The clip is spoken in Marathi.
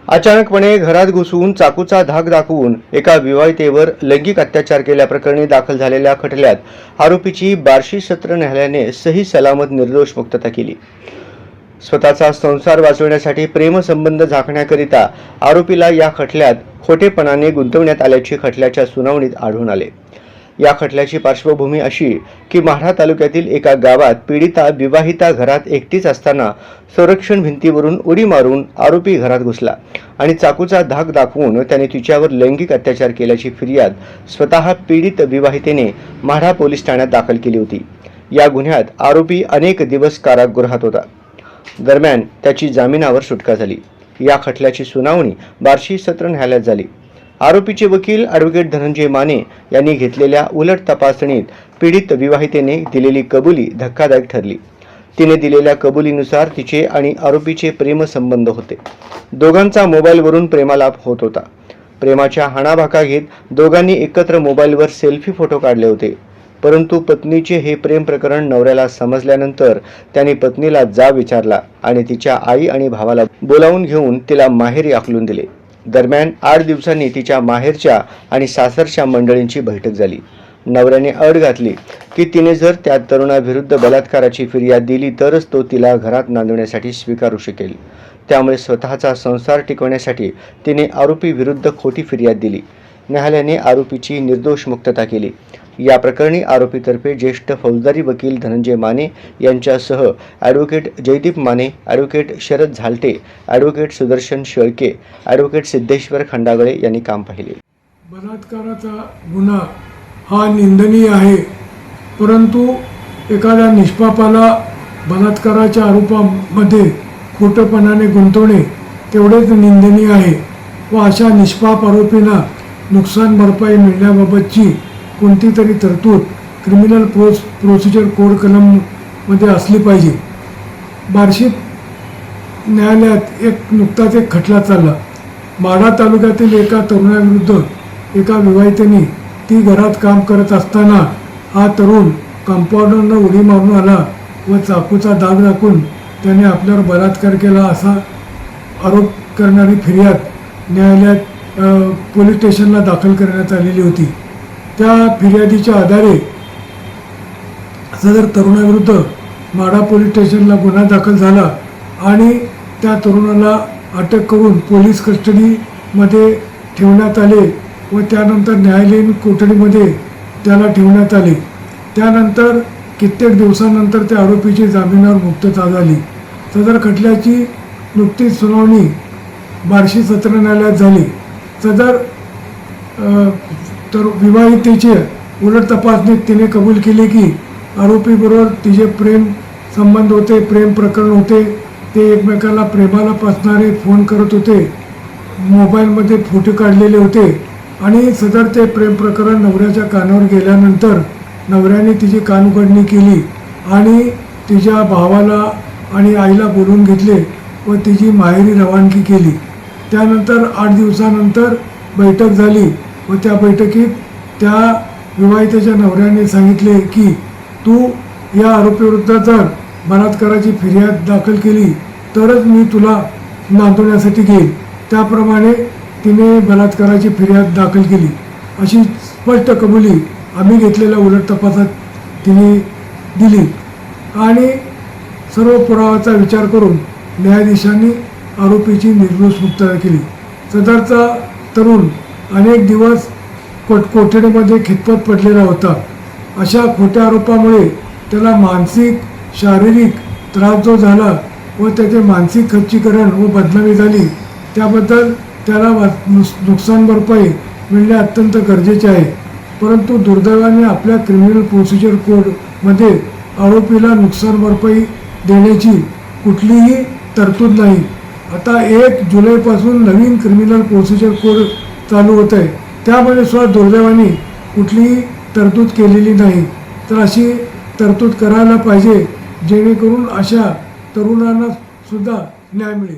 अचानकपणे घरात घुसून चाकूचा धाक दाखवून एका विवाहितेवर लैंगिक अत्याचार केल्याप्रकरणी दाखल झालेल्या खटल्यात आरोपीची बार्शी सत्र न्यायालयाने सही सलामत निर्दोष मुक्तता केली। स्वतःचा संसार वाचवण्यासाठी प्रेमसंबंध झाकण्याकरिता आरोपीला या खटल्यात खोटेपणाने गुंतवण्यात आल्याचे खटल्याच्या सुनावणीत आढळून आले। या खटल्याची पार्श्वभूमी अशी की माढा तालुक्यातील एका गावात पीडिता विवाहिता घरात एकटीच असताना संरक्षण भिंतीवरून उडी मारून आरोपी घरात घुसला आणि चाकूचा धाक दाखवून त्याने तिच्यावर लैंगिक अत्याचार केल्याची फिर्याद स्वतः पीडित विवाहितेने माढा पोलीस ठाण्यात दाखल केली होती। या गुन्ह्यात आरोपी अनेक दिवस कारागृहात होता। दरम्यान त्याची जामिनावर सुटका झाली। या खटल्याची सुनावणी बार्शी सत्र न्यायालयात झाली। आरोपीचे वकील ॲडव्होकेट धनंजय माने यांनी घेतलेल्या उलट तपासणीत पीडित विवाहितेने दिलेली कबुली धक्कादायक ठरली। तिने दिलेल्या कबुलीनुसार तिचे आणि आरोपीचे प्रेमसंबंध होते। दोघांचा मोबाईलवरून प्रेमालाप होत होता। प्रेमाच्या हाणाभाका घेत दोघांनी एकत्र मोबाईलवर सेल्फी फोटो काढले होते। परंतु पत्नीचे हे प्रेम प्रकरण नवऱ्याला समजल्यानंतर त्याने पत्नीला जाब विचारला आणि तिच्या आई आणि भावाला बोलावून घेऊन तिला माहेरी आकलून दिले। दरम्यान 8 दिवसांनी तिच्या माहेरच्या आणि सासरच्या मंडळींची बैठक झाली। नवऱ्याने अट घातली की तिने जर त्या तरुणाविरुद्ध बलात्काराची फिर्याद दिली तरच तो तिला घरात नांदवण्यासाठी स्वीकारू शकेल। त्यामुळे स्वतःचा संसार टिकवण्यासाठी तिने आरोपी विरुद्ध खोटी फिर्याद दिली। न्यायालयाने आरोपीची निर्दोष मुक्तता केली। या प्रकरणी आरोपीतर्फे ज्येष्ठ फौजदारी वकील धनंजय माने यांच्यासह advocate Jaydeep Mane, advocate Sharad झालटे, advocate Sudarshan Shelke, advocate Siddheshwar Khandagale यांनी काम पाहिले। बलात्काराचा गुन्हा हा निंदनीय आहे, परंतु एखाद्या निष्पापाला बलात्काराच्या आरोपामध्ये खोटेपणाने गुंतवणे तेवढेच निंदनीय आहे व अशा निष्पाप आरोपींना नुकसान भरपाई मिळण्याबाबतची कोणती तरी तरतूद क्रिमिनल प्रोसिजर कोड कलममध्ये असली पाहिजे। बार्शी न्यायालयात नुकताच एक खटला चालला। माढा तालुक्यातील एका तरुणाविरुद्ध एका विवाहितेने ती घरात काम करत असताना हा तरुण कंपाऊंडरनं उडी मारून आला व चाकूचा दाग दाखवून त्याने आपल्यावर बलात्कार केला असा आरोप करणारी फिर्याद न्यायालयात पोलीस स्टेशनला दाखल करण्यात आलेली होती। त्या फिर्यादीच्या आधारे सदर तरुणाविरुद्ध माढा पोलीस स्टेशनला गुन्हा दाखल झाला आणि त्या तरुणाला अटक करून पोलीस कस्टडीमध्ये ठेवण्यात आले व त्यानंतर न्यायालयीन कोठडीमध्ये त्याला ठेवण्यात आले। त्यानंतर कित्येक दिवसानंतर त्या आरोपीची जामिनावर मुक्तता झाली। सदर खटल्याची नुकतीच सुनावणी बार्शी सत्र न्यायालयात झाली। सदर तर विवाहितेचे उलट तपासणीत तिने कबूल केले की आरोपीबरोबर तिचे प्रेम संबंध होते, प्रेम प्रकरण होते। ते एकमेकाला प्रेमाला पासणारे फोन करत होते, मोबाईलमध्ये फोटो काढलेले होते आणि सदर ते प्रेम प्रकरण नवऱ्याच्या कानावर गेल्यानंतर नवऱ्याने तिची कानउघडणी केली आणि तिच्या भावाला आणि आईला बोलवून घेतले व तिची माहेरी रवानगी केली। त्यानंतर 8 दिवसानंतर बैठक झाली व त्या बैठकीत त्या विवाहितेच्या नवऱ्याने सांगितले की तू या आरोपीविरुद्ध जर बलात्काराची फिर्याद दाखल केली तरच मी तुला नांदवण्यासाठी घेईन। त्याप्रमाणे तिने बलात्काराची फिर्याद दाखल केली अशी स्पष्ट कबुली आम्ही घेतलेल्या उलट तपासात तिने दिली आणि सर्व पुराव्याचा विचार करून न्यायाधीशांनी आरोपीची निर्दोष मुक्तता केली। सदरचा तरुण अनेक दिवस कोठडीमध्ये खितपत पडलेला होता। अशा खोट्या आरोपामुळे त्याला मानसिक शारीरिक त्रास जो झाला व त्याचे मानसिक खच्चीकरण व बदनामी झाली, त्याबद्दल त्याला नुकसान भरपाई मिळणे अत्यंत गरजेचे आहे। परंतु दुर्दैवाने आपल्या क्रिमिनल प्रोसिजर कोडमध्ये आरोपीला नुकसान भरपाई देण्याची कुठलीही तरतूद नाही। आता 1 जुलैपासून नवीन क्रिमिनल प्रोसिजर कोड चालू होत आहे, त्यामध्ये सुद्धा दुर्दैवाने कुठलीही तरतूद केलेली नाही। तर अशी तरतूद करायला पाहिजे जेणेकरून अशा तरुणांना सुद्धा न्याय मिळेल।